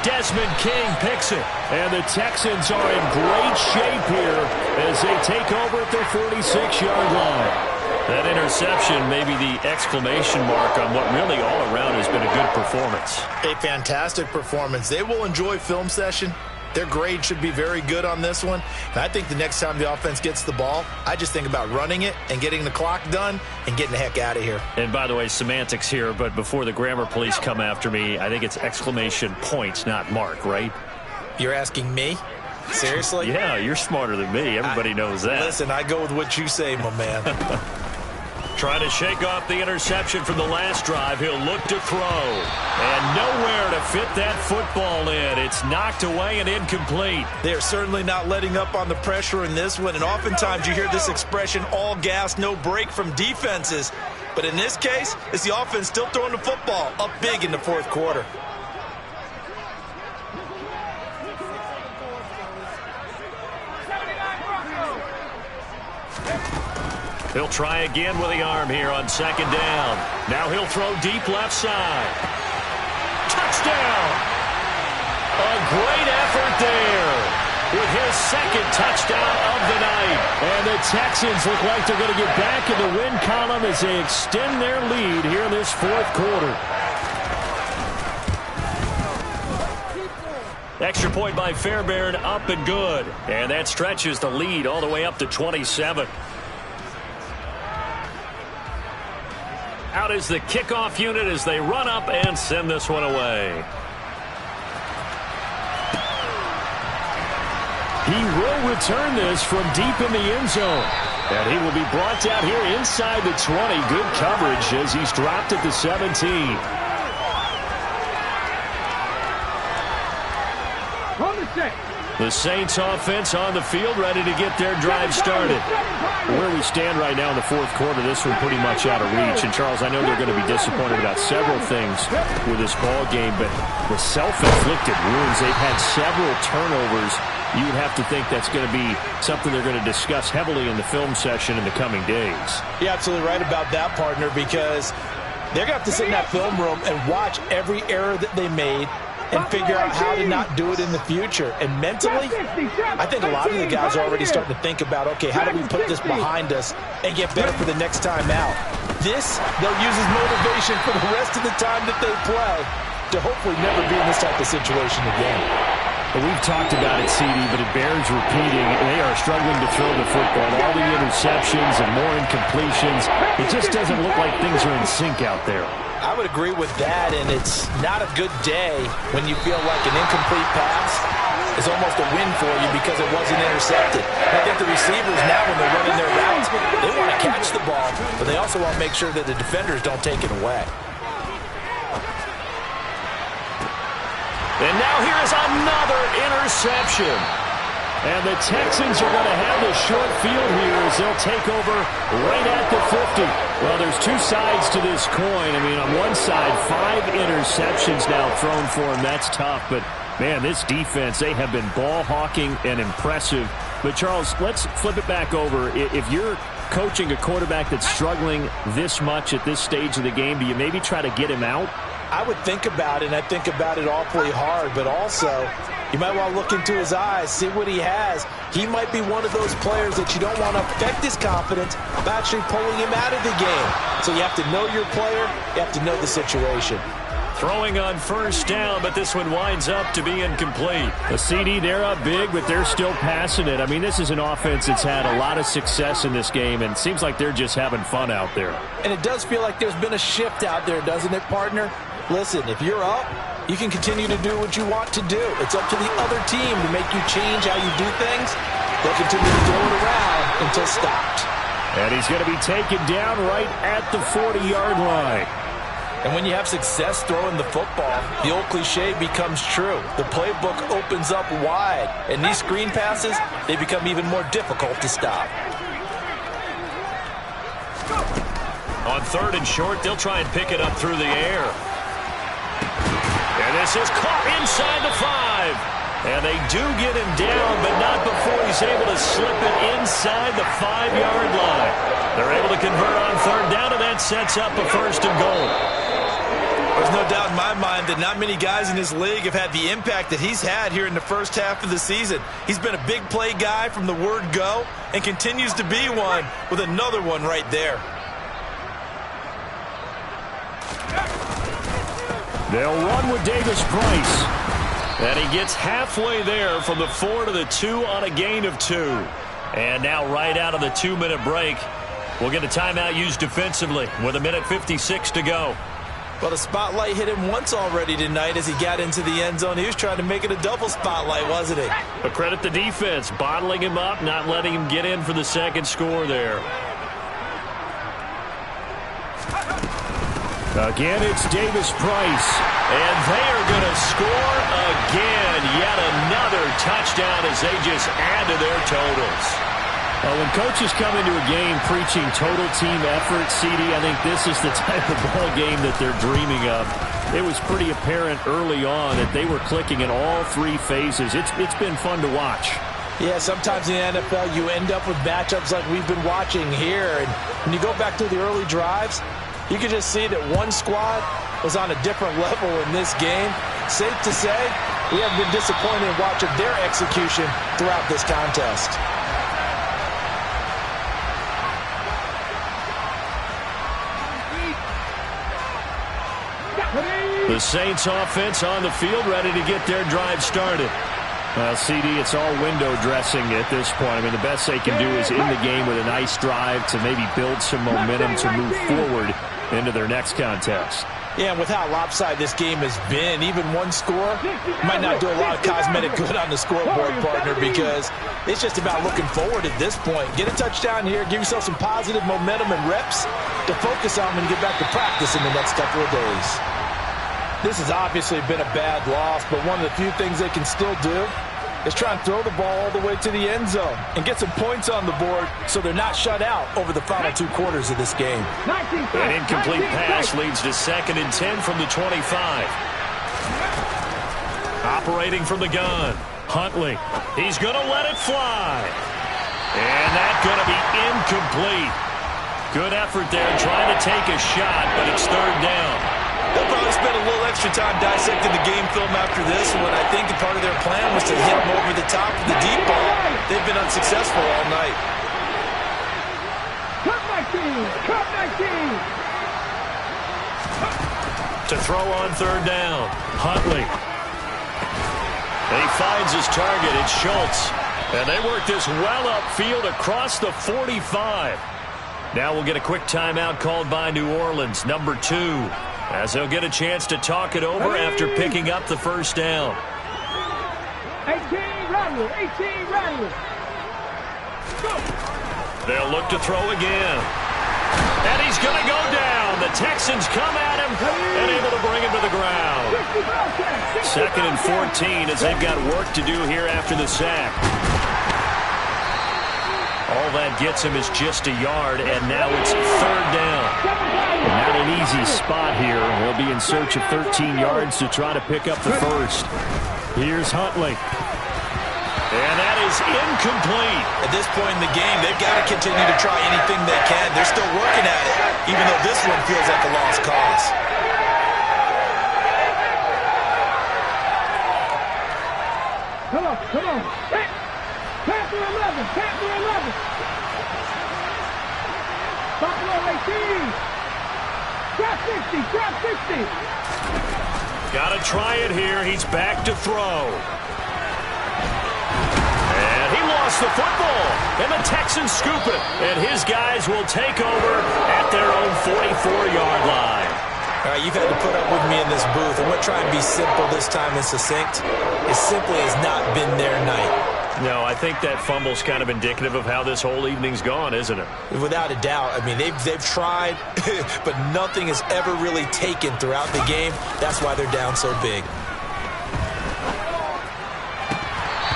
Desmond King picks it. And the Texans are in great shape here as they take over at their 46-yard line. That interception may be the exclamation mark on what really all around has been a good performance. A fantastic performance. They will enjoy film session. Their grade should be very good on this one. And I think the next time the offense gets the ball, I just think about running it and getting the clock done and getting the heck out of here. And by the way, semantics here, but before the grammar police come after me, I think it's exclamation points, not mark, right? You're asking me? Seriously? Yeah, you're smarter than me. Everybody knows that. Listen, I go with what you say, my man. Trying to shake off the interception from the last drive. He'll look to throw. And nowhere to fit that football in. It's knocked away and incomplete. They're certainly not letting up on the pressure in this one. And oftentimes you hear this expression, all gas, no break from defenses. But in this case, it's the offense still throwing the football up big in the 4th quarter. He'll try again with the arm here on 2nd down. Now he'll throw deep left side. Touchdown! A great effort there with his 2nd touchdown of the night. And the Texans look like they're going to get back in the win column as they extend their lead here in this 4th quarter. Extra point by Fairbairn, up and good. And that stretches the lead all the way up to 27. Out is the kickoff unit as they run up and send this one away. He will return this from deep in the end zone. And he will be brought down here inside the 20. Good coverage as he's dropped at the 17. The Saints offense on the field ready to get their drive started. Where we stand right now in the 4th quarter, this one pretty much out of reach. And, Charles, I know they're going to be disappointed about several things with this ball game, but the self-inflicted wounds, they've had several turnovers. You would have to think that's going to be something they're going to discuss heavily in the film session in the coming days. You're absolutely right about that, partner, because they're going to have to sit in that film room and watch every error that they made and figure out how to not do it in the future. And mentally, I think a lot of the guys are already starting to think about, okay, how do we put this behind us and get better for the next time out? This, they'll use as motivation for the rest of the time that they play to hopefully never be in this type of situation again. But we've talked about it, CD, but it bears repeating. They are struggling to throw the football. All the interceptions and more incompletions. It just doesn't look like things are in sync out there. I would agree with that, and it's not a good day when you feel like an incomplete pass is almost a win for you because it wasn't intercepted. I think the receivers now, when they're running their routes, they want to catch the ball, but they also want to make sure that the defenders don't take it away. And now here is another interception. And the Texans are going to have the short field here as they'll take over right at the 50. Well, there's two sides to this coin. I mean, on one side, 5 interceptions now thrown for him. That's tough. But, man, this defense, they have been ball hawking and impressive. But, Charles, let's flip it back over. If you're coaching a quarterback that's struggling this much at this stage of the game, do you maybe try to get him out? I would think about it, and I think about it awfully hard, but also you might want to look into his eyes, see what he has. He might be one of those players that you don't want to affect his confidence by actually pulling him out of the game. So you have to know your player, you have to know the situation. Throwing on first down, but this one winds up to be incomplete. The CD, they're up big, but they're still passing it. I mean, this is an offense that's had a lot of success in this game, and it seems like they're just having fun out there. And it does feel like there's been a shift out there, doesn't it, partner? Listen, if you're up, you can continue to do what you want to do. It's up to the other team to make you change how you do things. They'll continue to throw it around until stopped. And he's going to be taken down right at the 40-yard line. And when you have success throwing the football, the old cliche becomes true. The playbook opens up wide, and these screen passes, they become even more difficult to stop. On 3rd and short, they'll try and pick it up through the air. And this is caught inside the 5. And they do get him down, but not before he's able to slip it inside the 5-yard line. They're able to convert on 3rd down, and that sets up a 1st and goal. There's no doubt in my mind that not many guys in this league have had the impact that he's had here in the first half of the season. He's been a big play guy from the word go and continues to be one with another one right there. They'll run with Davis Price. And he gets halfway there from the 4 to the 2 on a gain of 2. And now right out of the 2-minute break, we'll get a timeout used defensively with 1:56 to go. Well, the spotlight hit him once already tonight as he got into the end zone. He was trying to make it a double spotlight, wasn't he? But credit the defense, bottling him up, not letting him get in for the second score there. Again, it's Davis Price. And they are going to score again. Yet another touchdown as they just add to their totals. Well, when coaches come into a game preaching total team effort, CD, I think this is the type of ball game that they're dreaming of. It was pretty apparent early on that they were clicking in all 3 phases. It's been fun to watch. Yeah, sometimes in the NFL you end up with matchups like we've been watching here. And when you go back to the early drives, you can just see that one squad was on a different level in this game. Safe to say, we haven't been disappointed in watching their execution throughout this contest. The Saints offense on the field ready to get their drive started. CD, it's all window dressing at this point. I mean, the best they can do is in the game with a nice drive to maybe build some momentum to move forward into their next contest. Yeah, and with how lopsided this game has been, even one score might not do a lot of cosmetic good on the scoreboard, partner, because it's just about looking forward at this point. Get a touchdown here, give yourself some positive momentum and reps to focus on when you get back to practice in the next couple of days. This has obviously been a bad loss, but one of the few things they can still do is try and throw the ball all the way to the end zone and get some points on the board so they're not shut out over the final 2 quarters of this game. An incomplete pass leads to 2nd and 10 from the 25. Operating from the gun, Huntley. He's going to let it fly. And that's going to be incomplete. Good effort there trying to take a shot, but it's 3rd down. They'll probably spend a little extra time dissecting the game film after this one. I think the part of their plan was to hit them over the top of the deep ball. They've been unsuccessful all night. Cut 19! Cut 19! To throw on 3rd down, Huntley. He finds his target. It's Schultz. And they work this well upfield across the 45. Now we'll get a quick timeout called by New Orleans, number 2, as they'll get a chance to talk it over after picking up the first down. 18 Rattler, 18 Rattler. Go. They'll look to throw again. And he's going to go down. The Texans come at him and able to bring him to the ground. 2nd and 14 as they've got work to do here after the sack. All that gets him is just a yard, and now it's 3rd down. Not an easy spot here. They'll be in search of 13 yards to try to pick up the first. Here's Huntley. And that is incomplete. At this point in the game, they've got to continue to try anything they can. They're still working at it, even though this one feels like a lost cause. Come on, come on. Panther 11, Panther 11. Buffalo 18. Drop 60, drop 60. Got to try it here. He's back to throw. And he lost the football. And the Texans scoop it. And his guys will take over at their own 44-yard line. All right, you've had to put up with me in this booth. I'm going to try and be simple this time and succinct. It simply has not been their night. No, I think that fumble's kind of indicative of how this whole evening's gone, isn't it? Without a doubt. I mean, they've tried, but nothing has ever really taken throughout the game. That's why they're down so big.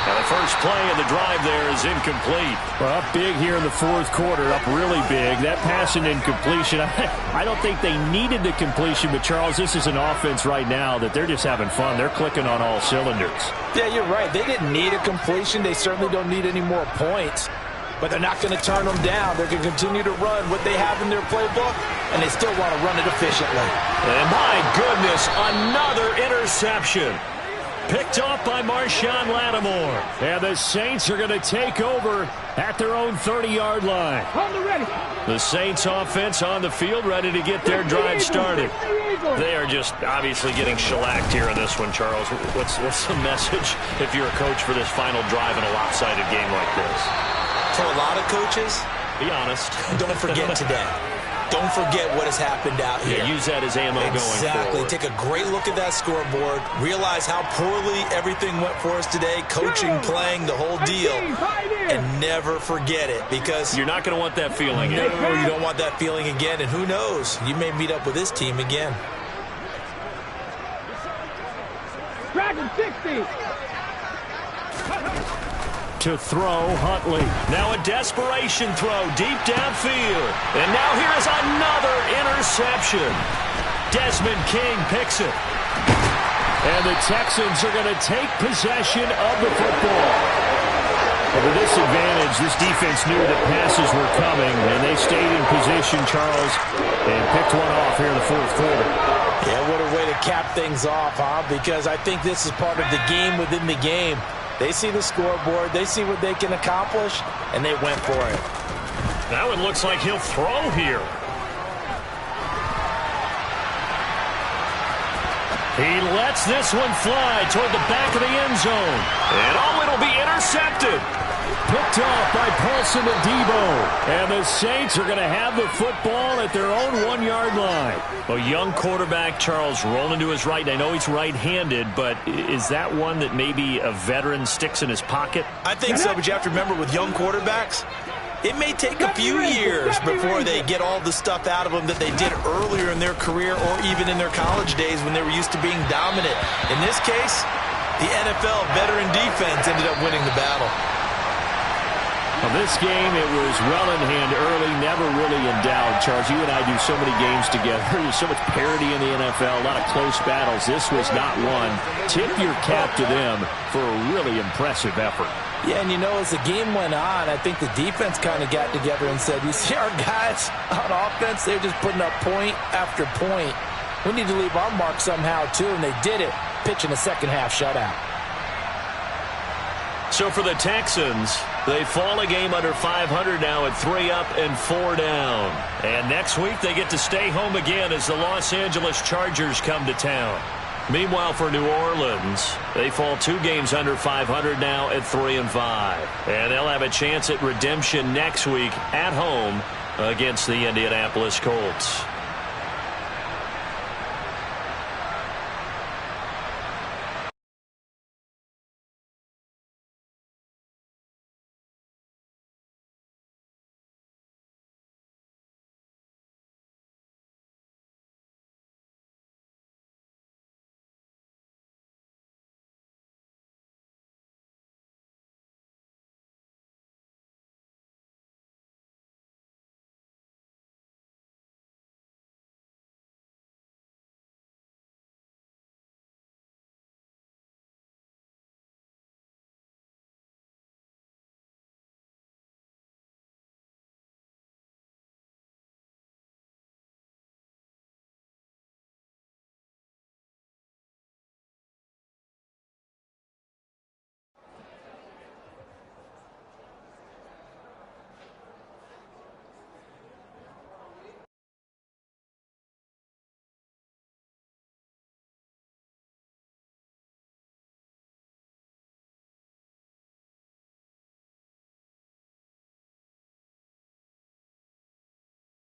Now the first play of the drive there is incomplete. Well, up big here in the 4th quarter, up really big. That pass and incompletion, I don't think they needed the completion, but Charles, this is an offense right now that they're just having fun. They're clicking on all cylinders. Yeah, you're right. They didn't need a completion. They certainly don't need any more points. But they're not going to turn them down. They're going to continue to run what they have in their playbook, and they still want to run it efficiently. And my goodness, another interception. Picked off by Marshawn Lattimore. And the Saints are going to take over at their own 30-yard line. The Saints offense on the field ready to get their drive started. They are just obviously getting shellacked here in this one, Charles. What's the message if you're a coach for this final drive in a lopsided game like this? To a lot of coaches, be honest. Don't forget today. Don't forget what has happened out here. Yeah, use that as ammo going forward. Exactly. Take a great look at that scoreboard. Realize how poorly everything went for us today. Coaching, playing, the whole deal. And never forget it, because you're not going to want that feeling again. No, you don't want that feeling again. And who knows? You may meet up with this team again. Dragon 60. To throw, Huntley. Now a desperation throw deep downfield. And now here is another interception. Desmond King picks it. And the Texans are going to take possession of the football. But with this advantage, this defense knew that passes were coming, and they stayed in position, Charles, and picked one off here in the 4th quarter. Yeah, what a way to cap things off, huh? Because I think this is part of the game within the game. They see the scoreboard, they see what they can accomplish, and they went for it. Now it looks like he'll throw here. He lets this one fly toward the back of the end zone. And it'll be intercepted. Picked off by Paulson Adebo. And the Saints are going to have the football at their own 1-yard line. A young quarterback, Charles, rolling to his right. I know he's right-handed, but is that one that maybe a veteran sticks in his pocket? I think so, but you have to remember with young quarterbacks, it may take a few years before they get all the stuff out of them that they did earlier in their career or even in their college days when they were used to being dominant. In this case, the NFL veteran defense ended up winning the battle. Well, this game, it was well in hand early, never really in doubt. Charles, you and I do so many games together. There's so much parity in the NFL, a lot of close battles. This was not one. Tip your cap to them for a really impressive effort. Yeah, and you know, as the game went on, I think the defense kind of got together and said, you see our guys on offense, they're just putting up point after point. We need to leave our mark somehow, too, and they did it, pitching a second-half shutout. So for the Texans, they fall a game under 500 now at 3 up and 4 down. And next week they get to stay home again as the Los Angeles Chargers come to town. Meanwhile, for New Orleans, they fall 2 games under 500 now at 3-5. And they'll have a chance at redemption next week at home against the Indianapolis Colts.